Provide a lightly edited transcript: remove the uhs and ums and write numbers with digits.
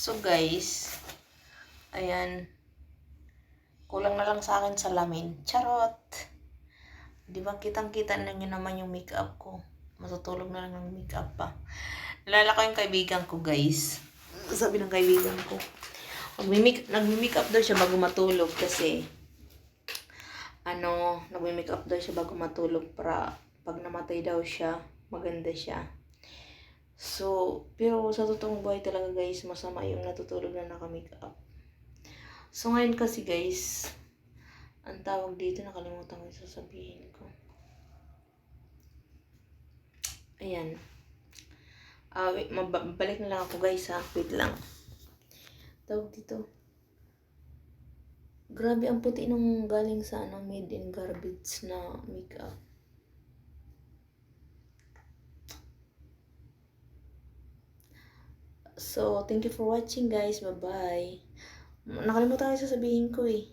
So guys, ayan. Kulang na lang sa akin salamin. Charot! Di ba kitang-kita na nyo naman yung makeup ko. Matutulog na lang ng makeup pa. Nalala ko yung kaibigan ko guys. Sabi ng kaibigan ko, nagmi-makeup daw siya bago matulog kasi nagmi-makeup daw siya bago matulog para pag namatay daw siya, maganda siya. So, pero sa totoong buhay talaga guys, masama yung natutulog na naka-makeup. So, ngayon kasi guys, ang tawag dito, nakalimutan ko yung sasabihin ko. Ayan. Mabalik na lang ako guys ha. Wait lang. Tawag dito. Grabe ang puti nung galing sa made in garbage na makeup. So, thank you for watching guys. Bye-bye. Nakalimutan ko yung sasabihin ko eh.